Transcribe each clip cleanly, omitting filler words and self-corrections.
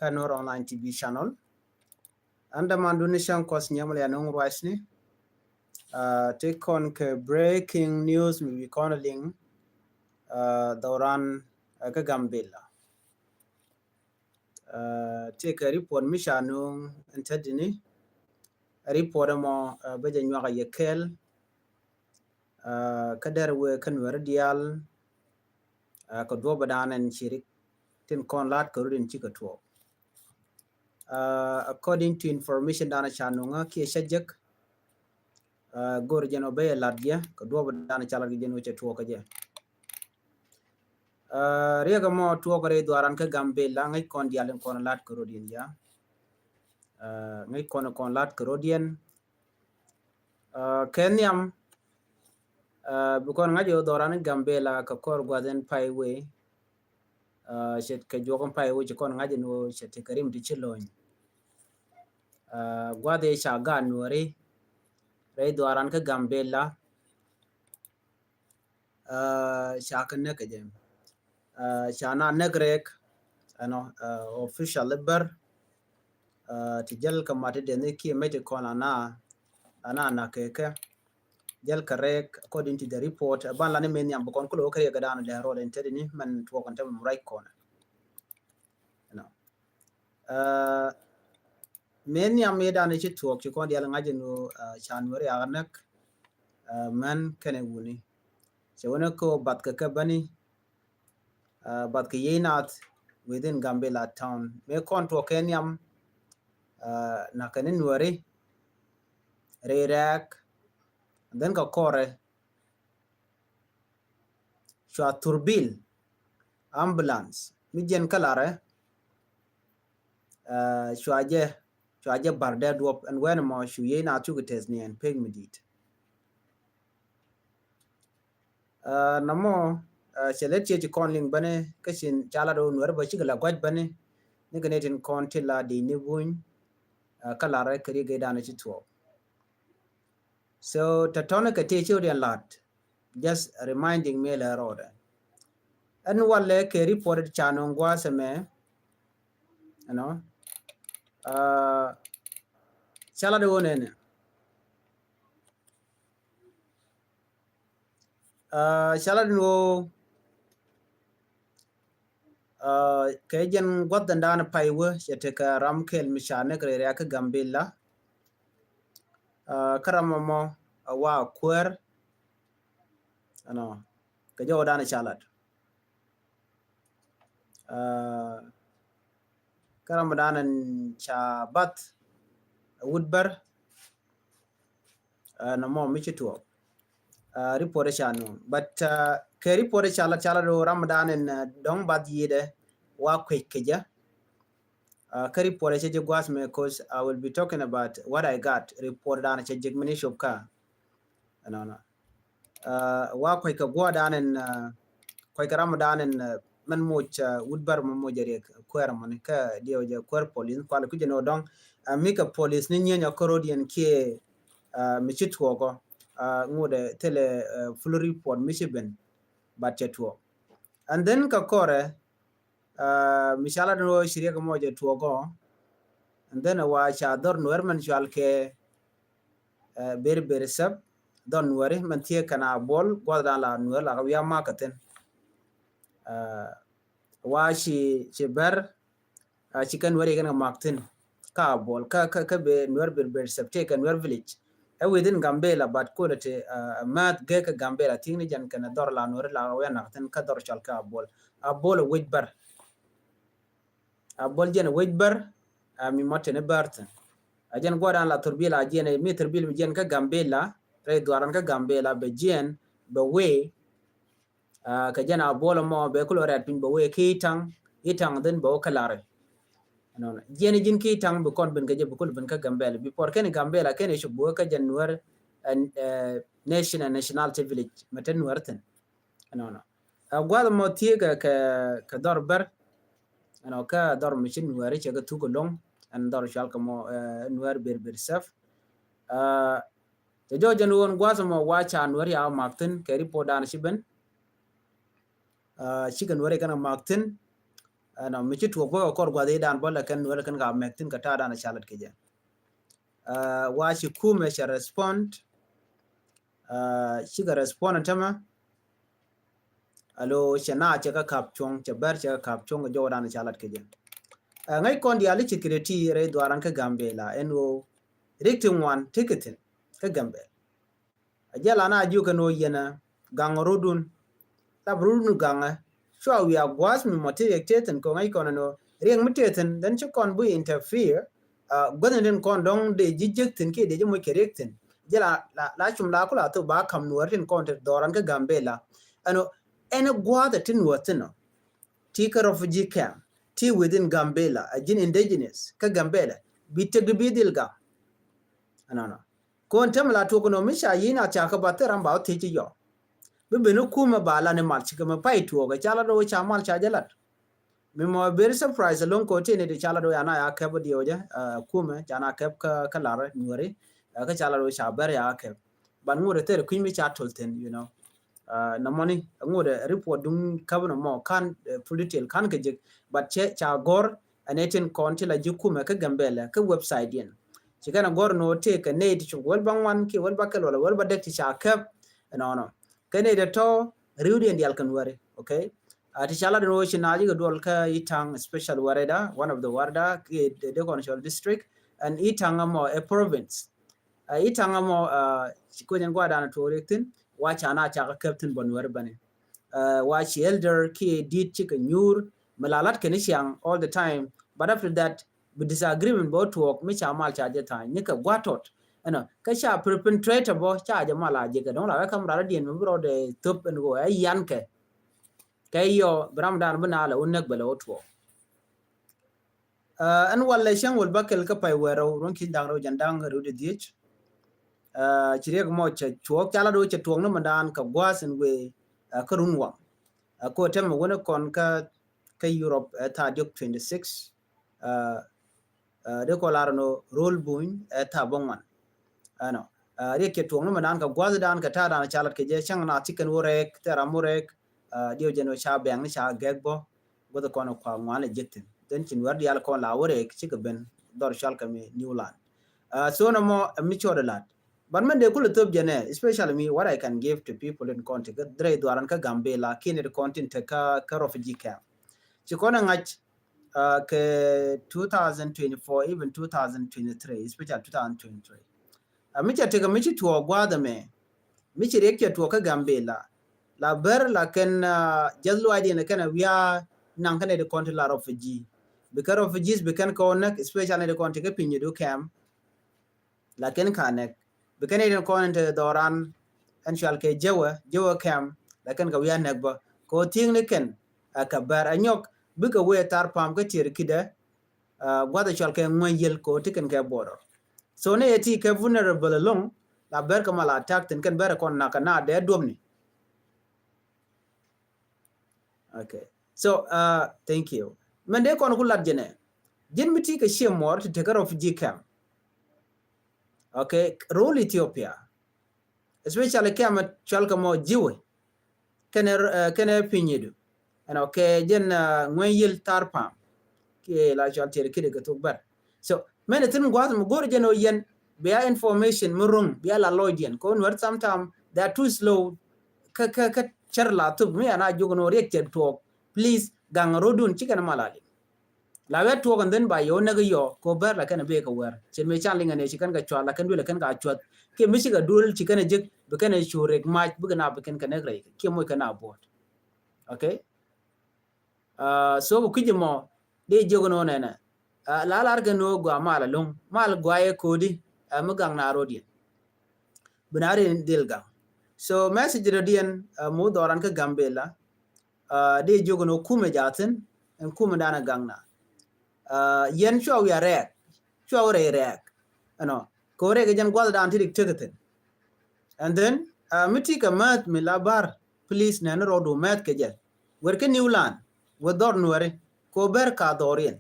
Kanor online TV channel. Anda mandunishan kos nyamle anong rice ni. Take on ke breaking news mi konaling dauran ke Gambela. Take a report mishanung entedini. A report mo beja nyaka yekel. Kader we kanwer dial ko do badan en chirik tin kon lat ko rin chikatwo. According to information dana chanunga ki shajak gor jeno be ladya ko do dana chala gi jeno chetwo ka je riga mo tuo gore dwaran ka Gambela ngai kon dialen kon lat ko rodin ya ngai kon lat ko rodien kenyam bukon ngajo doran Gambela ka kor gwaden paiwe shet ka jogon paiwe kon ngajo no shet karim di chilon gwade cha ganwari rei dwaran ka Gambela shakne ka jem shana negrek ano official liber tijal kamate de ne ki mete kona na keke jal karek according to the report ban la ne men yam kon ko kare ga dana da role intedi ni man to kon tam right corner no men yam me dana ci to ko kon yal ngaje no chanwari aganak man kene wuni se wona ko bat ka bani but ke yenat within Gambela town me kon to kenyam na kanin wari rerak then ka kore shwa turbil ambulance mijen kalare shwaje barde dwop and when mo shu yena tu gutes ni en peg midit namo select che konling bane kashin chala do nwer ba chigala gwaj bane ni ganetin kon tilla di ni bun kalare kari ga dana ci tuo so tatona ka te chodian lot just reminding me la road and wale ke reported chanon gwa seme you know chala do nene chala do kajen gwadan dana paiwe yete ka ramkel mishane kare ya ka Gambela karamamo wa kwer ano ka jaw dana chalat karam dana chabat woodbar namo michito report chanu but ke report chala do ramadan en dong bad yide wa kwekkeja ka report che gwas me cause I will be talking about what I got report dana che jigmini shopka no wa kweka gwa dana en kweka ramadan en man moch woodbar mo jere kwera mon ka dio je kwer police kwal ku jeno dong mika police ni nyenya korodian ke michitwo go ngode tele full report michiben batchetwo and then ka kore mishala no shirya ko moje tuogo and then wa cha dor norman shalke ber sab don wari man tie kana bol goda la no la ya makaten wa shi ber chicken wari kana makten ka bol ka be nor ber sab te kan nor village within Gambela but quality mat ge ka Gambela tingni jan kana dor la nor la ya nakten ka dor shalka bol a bol wejbar a bol jen wejbar mi motene bartan ajen godan la turbila jen mi turbil jen ka Gambela re dwaran ka Gambela be jen be we ka jen a bol mo be kulo red pin be we kitang itang den bo kalare non jen jin kitang be kon ben ka je be kul ben ka Gambela before ken Gambela ken shu bo ka jen nur national village meten warten non gwada mo tiega ka dorbar ano ka dor michin nuari chega tugo long and dor shal kamo nuar ber saf te jo jan won gwaso mo wacha nuari a maktin ke ripo dan shiben chicken nuari kana maktin no mi chi tuok bo kor gwa de dan bo la kan wala kan ga mek tin ka ta dan chalat ke je wa shi kume shi respond shi ga respond tama alo shana che ka kap chong che ber che ka kap chong jo dan chalat ke je ngai kon dia li security re dwaran ka gambe la eno rectum one ticketing ka gambe ajala na ju ka no yena gangorodun tabrunu ganga so we are was mi motivated ko ngai kon no rieng muteten dan che kon bu interfere gwanin den kon dong de jijektin ke de mo kerektin jala la chum la kula to ba kam nuarin kon te doran ka gambe la ano ene gwa da tin watino tika refugee camp ti within Gambela ajin indigenous ka Gambela bitegdu bidilga anana kon tamla to kono misha yina cha ka bateran ba ti ji yo bibinu kuma bala ne malchi ka pai to ga chala do cha mal cha jalat mi mo very surprise long ko te ne de chala do yana ya ka bodi oja kuma jana ka ka lara nyore ka chala do cha ber ya ka ban ngure te ku mi cha tolten you know na money ngode report dum kabno mo kan detail kan ke jik but che cha gor anetin konti la jikume ka Gambela ka website yen chikana gor no te ka ne ti wal bang wan ki wal bakal wala wal badek ti cha kap no kene de to riudi and yalkan ware okay ati chala no chinaji ga dol ka itang special wareda one of the warda the control district and itang mo a province itang mo ko jen gwa dana to rektin wa chana cha ka captain bonwer bane wa chi elder ki did chicken nyur malalat kenishang all the time but after that we disagreement about work mi cha mal cha jeta ni ka gwatot ano ka cha perpetrator bo cha ja mala je ka don la ka mra dien mi bro de top and go yan ke kayo bram dan bana la unnak bala otwo an walla shang wal bakel ka pai wero ron kin dang ro jandang ru de dich chirek mo cha chuok chala do cha tuong no mandan ka gwasen we ka runwa ko tem wona kon ka Europe ta diok 26 de ko larno role buin ta bongwan ano re ke tuong no mandan ka gwaz dan ka ta dan chalat ke je chang na chicken worek tera murek dio jeno cha bang cha gegbo godo kono kwa ngwane jetin den chin wardi al kon la worek chikaben dor shal ka me newland so no mo mi chodalat but man de kul top jene especially me what I can give to people in content dre dwaran ka Gambela kine de content ka refugee camp chikona ngach ke 2024 even 2023 especially 2023 mi cha tega mi chi tuo gwada me mi chi reke tuo ka Gambela la ber la ken jazlu id ne kana wiya nan kana de content la refugee because refugees bekan connect especially de content ka pinyu do camp la ken connect bekane den konente doran en shal ke jewa kam lakan ka wiya nekba ko ting ne ken ka bar anyok buka we tar pam ka tir kide gwada shal ke ngoyel ko tiken ke border so ne yati ke vulnerable long la ber ka mala attack ten ken ber kon na kana de domni okay so thank you mende kon kulat jene jin miti ka shemor to take of GCAM okay role Ethiopia especially kama chalka mo jiwe kene pinyidu and okay jen ngoyel tarpam ke la chalter kide ga tokbar so mene tin gwat mo gor jeno yen be information murung be la logien ko word sometimes they are too slow ka charla to me ana jogono reacted talk please gang rodun chicken malali la wet to kan den ba yo na yo ko ber la kan be ka wer chen me chan linga ne chicken ga chwa la kan du la kan ga chwa ke mi shiga dul chicken jik be kan shure match be na be kan kan rai ke mo kana bot okay so ku jimo de jogono ne na la lar ga no gwa mala long mal gwaye kodi mu gang na rodi binare dilga so message rodian mu doran ka Gambela de jogono kume jaten en kume dana gangna yen show ya rek show rek ano ko rek jan gwal dan tidik tegeten and then miti ka mat mi labar please na no rodo mat ke jel werke newland wedor nuare ko ber ka dorien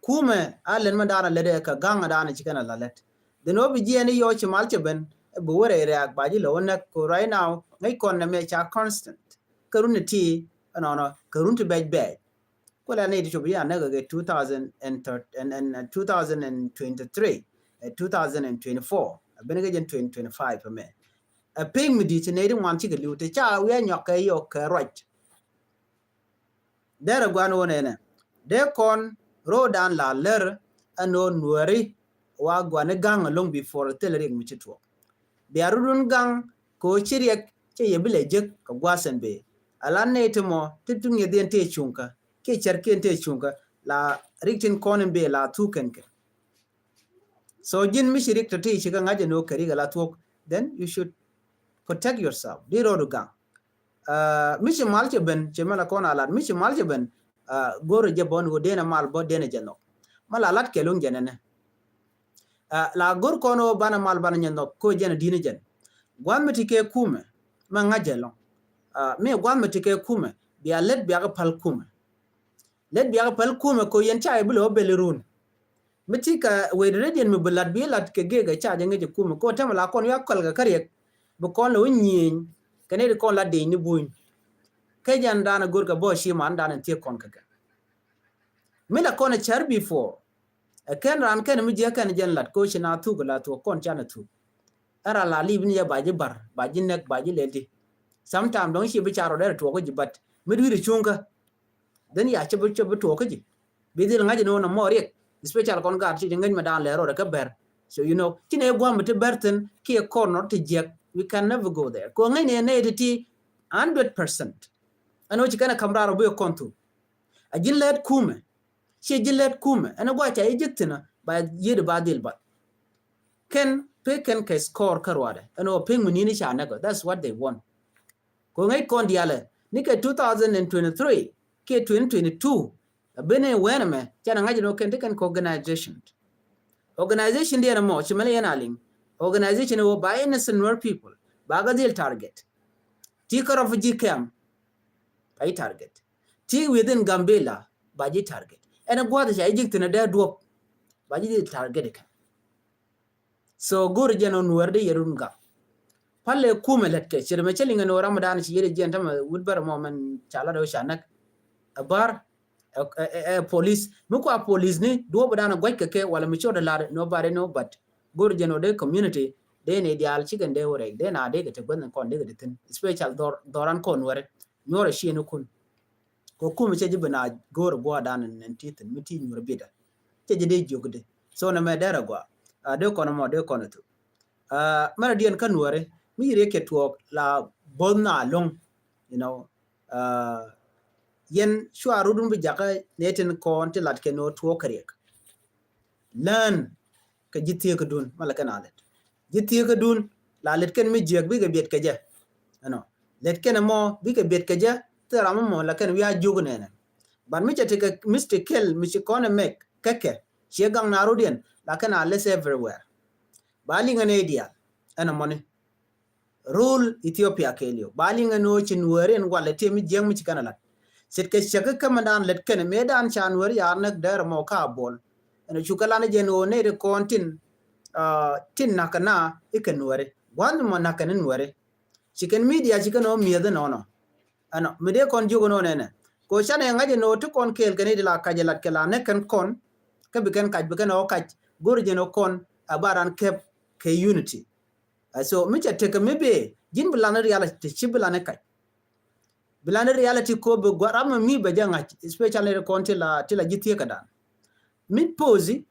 kume alen ma dana lede ka ganga dana chikana lalet de no bi jeni yo chimal cheben bu wore rek baji lo na ko right now ngai kon na me cha constant karunti ano karunti bej Well, I need to be another 2023, 2024, a benegin 2025 for me. A ping me detonating one chicken loot, a child, we are not right. There a guan one in it. There con road down la ler and no worry, wa guan a gang along before a tailoring which it walk. The Arun gang, ko chiriak, che yebile jek, a guasan bay. Alan natamo, tipping ye the ante chunka, ke cherkin te chunka, la ritin conin bay la tukenke. So Jin Mishirik to teach you can no kariga la talk, then you should protect yourself. Dear Odugang. Michi Malchaben, Chemala Kona Lad, Michi Malchaben, go to Jabon who dena mal bo dena jano. Malalat kelung janene. La gur kono bana mal banano, ko jana dinajan. Guan metike kume, mangajelo. Me guan metike kume, be a let biaga pal kume. Let biaga pal kume ko yencha below belirun. Metika we ready and me blood be lat ke gega charging a kume, ko tamala kon yakolga kariak, bukon lo yin, canedi kon la de ni buin. Kajan dana gurka bo shi man dana tie kon kaka. Mila kon a chair before. A ken ran ken mi je kan jen lat ko shina tu gula to kon chana tu. Era la live ni baji bar, baji nek baji ledi. Sometime don't she be charo there to ko but midwi chunga. Then ya chabu to ko ji. Bidil ngaji no na moriek. Special kon gar chi ngan madan lero ka ber. So you know, kine gwa mte berten ki a corner to jek. We can never go there. Ko ngai ne ti 100%. Ano chikana kamraro buyo kontu. A jillet kume. She jillet kume. And a watcha ejectina by yid badil but. Ken peken ke score karwade. Ano ping munini cha nego. That's what they want. Ko ngai kon diale. Nika 2023. Ke 2022. A bene wename. Chana ngaji no ken taken organization. Organization dia na mo. Chimele yanaling. Organization wo by innocent people. Baga deal target. Tika of GCAM. By target. T within Gambela, by target. And a guard is ejecting a dead walk by target. So go region on where the Yerunga. Pale Kumelet, Chirmachelling and Ramadan, she yet gentleman, Woodbury moment, Chalado Shanak, a bar, a police, Mukwa police, do Obadana Guakake, while a mature lad, nobody know, but go region of the community, they need the al chicken they were, then I dig it a gun and con dig it, special Doran Conware, nor a she no kun. Ko kuma ce jibina goro gwa dan nan titin miti nyur bida ce jide jogde so na me dara gwa de kono mo de kono to mara dien kanware mi reke to la bonna long you know yen shwa rudun bi jaka netin ko onti lat ke no to karek learn ka jitie ka dun malaka na let jitie ka dun la let ken mi jeg bi ga bet ka je no let ken mo bi ga bet ka je Ramamo like we are jugunen. But me take a mistake kill, which you can make keke, Shegang Narodian, like an less everywhere. Baling an idea and a money. Rule Ethiopia Kelio, baling an ocean worry and while a timid young Michiganala. Sit Shaka commandant let Ken Medan Chan worry arnak there more carball, and a chukalana geno native contin tin nakana, it can worry. One monacan worry. She can media, she can know me than honor. Ano mide kon jugo no nene ko chane ngaje no to kon kel kene la kajelat kala ne kan kon ka biken kaj biken o kaj gorje no kon abaran kep ke unity so mi cha take maybe jin bilana reality chibilana kaj bilana reality ko be gwaram mi be janga especially kon tila jitie kada mi pose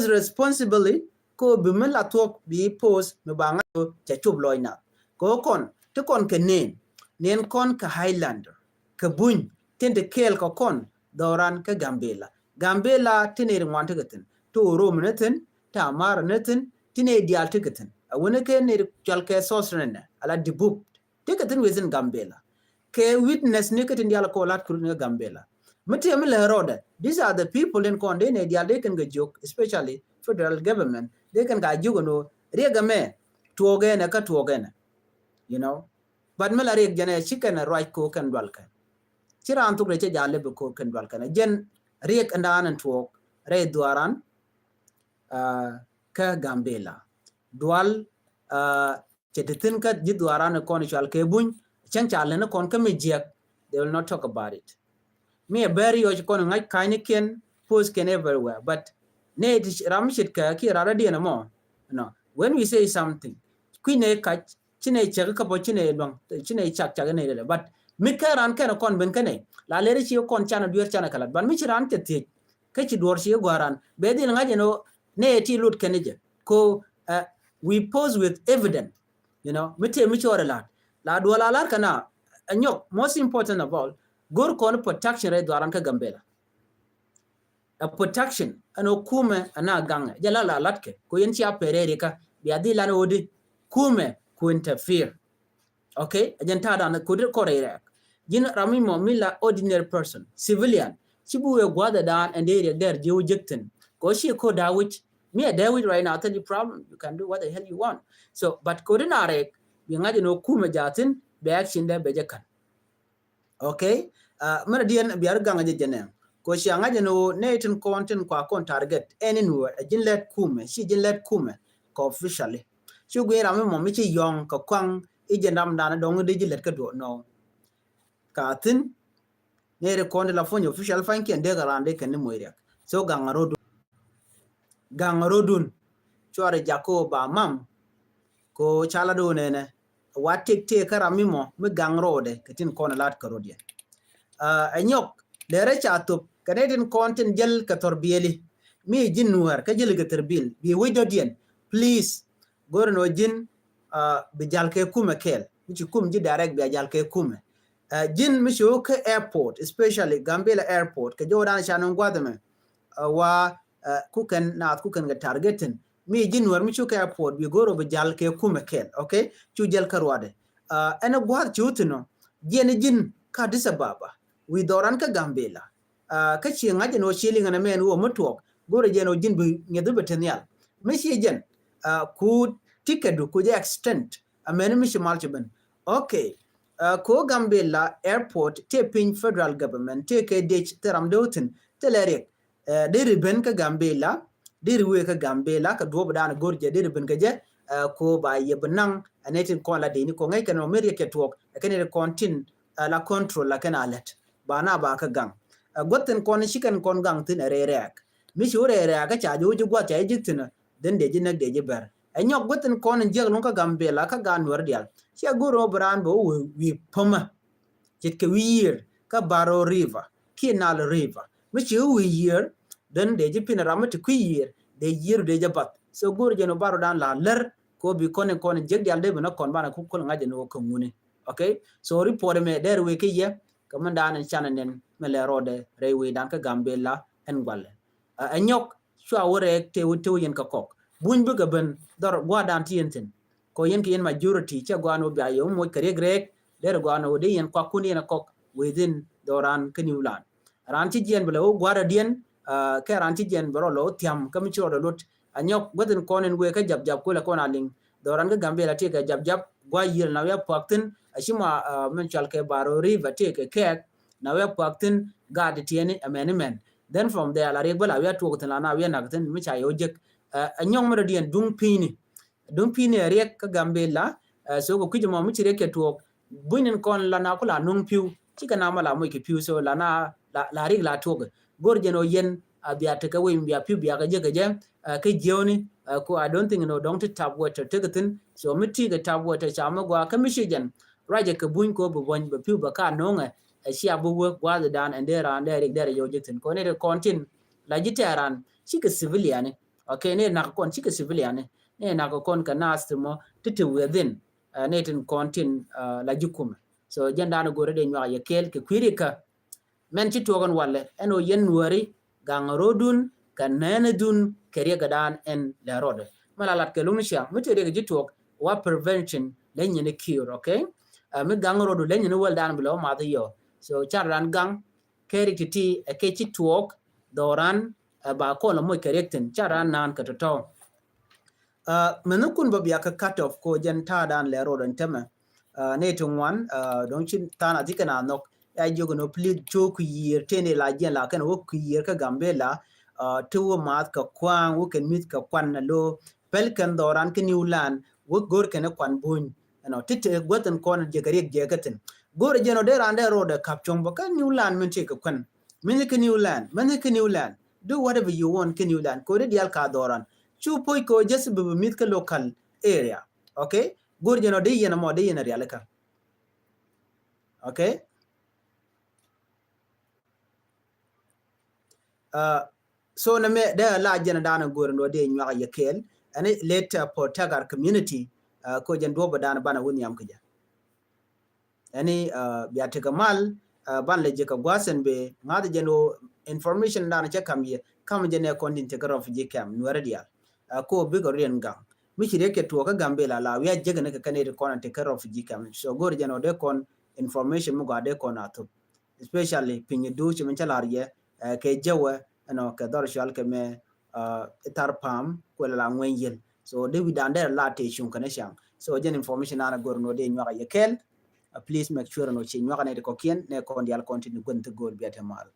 responsibly ko be men la talk bi pose me banga cha chubloina ko kon to kon kenen nen kon ka Highlander, ka buny, tente kel ka kon, doran ka Gambela tine ringwan tigatin, to Rome netin, ta Amara netin, tine dial tigatin, a winake ne jalke sosrene, ala dibuk, tigatin within Gambela. Ke witness nikatin dial kolat kurunga Gambela. Matiamila roda, these are the people in Conde, they can get joke, especially federal government, they can get jugono, regame, to again a cut to again, you know. But melari jane chicken right cook and welcome. Chira antu reche jale be cook and welcome. Jen riek and an and talk re duaran ka Gambela. Dual chetitin ka jiduaran a conitual kebun, chanchalena con comediac, they will not talk about it. me a berry or kon ngai kind ken post can everywhere but ne ramshit ka ki rara dia na mo no when we say something queen ka chine chaka ka po chine long chine chak ne le but mi ka ran ka kon ben kane la le chi kon chana duer chana kala ban mi ran te ti ka chi dor chi gwaran be dil ngaje no ne ti lut kenije ko we pose with evidence you know mi chore la duala la kana anyok most important of all gor kon protection re dwaran ka gambela a protection ano kume ana ganga jala la latke ko yen chi apere ka bi adi la no di kume ku interfere okay ajanta da na kudir ko re jin rami mo mila ordinary person civilian chibu we gwada dan and they there je ujekten ko shi ko da which me a David right now tell you problem you can do what the hell you want so but coordinate bi ngaji no kume jatin be action da be jekan okay mana dien bi ar ganga je jenen ko shi ngaji no netin content kwa kon target anywhere jin let kume shi jin let kume ko officially shi gwe rami mo mi chi yong ko kwang ije ndam dana dong de jilet ka do no ka tin ne re kon la fonyo official fan ken de garande ken ni moyriak so gangarodun chore jako ba mam ko chala do ne watik te karami mo mi gangrode ketin kon lat karodie anyok dere chato kanedin content jel ka torbieli mi jinwar ka jel ga terbil bi wido dien please gorno jin bi jalke kuma kel mi kum ji direct bi jalke kuma jin mi shoka airport especially Gambela airport ka jodan chanon gwadame wa kuken ga targetin mi jin war mi shoka airport bi goro bi jalke kuma kel okay chu jel karwade ana gwad chutno jin ka disababa wi doran ka Gambela ka chi ngaje no shilling na men wo mutuok goro jeno jin bi ngedu betenial mi shi jen ku ticket ku je extent amen mi shi malchiben okay ko Gambela airport te pin federal government te ke dech teram dotin telere de riben ka Gambela de riwe ka Gambela ka do bdan gorje de riben ka je ko ba yebnang anetin ko la de ni ko ngai kan omeri ke tok kan re kontin la control la kan alet bana ba ka gang goten kon shikan kon gang tin re rek mi shure re ka cha ju gwa cha jitina den de jinak de je ber anyok goten kon jeng non ka Gambela ka gan wer dial sia goro bran bo wi poma chit ke wir ka Baro River Kinal River mi chu wi year den de je pin ramat ku year de year de je bat so goro jeno baro dan la ler ko bi kon jeg dial de na kon bana ku ko ngaje no ko ngune okay so report me der we ke ye kamandan chananen mele rode rewe dan ka Gambela en gwale anyok chwa wore te wuto yen ka kok buñ bu gaben dor gwa dan tienten ko yen ki yen majority cha gwano bi ayo mo kare grek der gwano de yen kwa kuni na kok within doran kaniulan ran ti jen belo gwara dien ke ran ti jen bro lo tiam kam choro lot anyok goden konen we ka jab ko la kona ling doran ka Gambela te ka jab gwa yir na ya paktin ashima men chalke Baro River te ke kek na we paktin gad tiene amendment then from there la regular we to ko na we na tin mi cha yo jek anyong mara dien dung pini riek ka Gambela so ko kujimo mi chire ke to buinen kon la na kula nung piu chika na mala mo ke piu so la na la rig la to gorjeno yen abia te ka we mbia piu bia ka je ke jewni ko I don't think no don't tap water tegatin so mi ti ga tap water cha ma gwa ka mi shigen raje ka buin ko bu bon ba piu ba ka nonga sia bu wo gwa the dan and there and there yo jitin ko ne kontin la jitaran chika civilian okay ne na kon chika civilian ne na ko kon ka nastmo titi within netin kontin la jukum so janda no gore de nywa ye kel ke kwirika men ci togon walle eno yen wari gangarodun kanenedun keriya gadan en la rode malalat ke lumisha mutere ge jitok wa prevention lenye ne cure okay mi gangarodu lenye ne waldan bilo ma yo so charran gang keri titi e ke ci tok doran ba ko la mo kerekten charran nan ka to menukun ba biya ka cut off ko jen ta dan le rodan tema ne tungwan don chin tana dikana nok ai jogo no please joku year tene la jen la kan wo ku year ka Gambela to mat ka kwang wo ken mit ka kwan na lo pel kan doran ke Newland wo gor ken kwan bun no tite goten kon je garek je gaten gor jeno de rande roda kapchong ba kan Newland men te ka kwan Many can new land, many can new land. Do whatever you want, can you land? Ko dial ka doran. Chu poi ko just be meet ka local area. Okay? Good you know de yana mo de yana realika. Okay? So na me de la jana dana gor no de nywa ya kel and it later for tagar community ko jan do badana bana woni am kja. Ani biya mal ban le jeka gwasen be ngada jeno information dana che kam ye kam jene kontin te garof je kam nuara dia ko be go rien gam mi chire ke to ka gambe la wi jega ne ka kane de kon te garof je kam so gor jeno de kon information mu ga de kon ato especially pin du che men chalar ye ke jawa no ka dor shal ke me tar pam ko la ngwen yel so de wi dande la te shun kana shang so jen information ana gor no de nywa ye kel please make sure no chi nywa ne ko kien ne kon dial continue gon to gol biata mal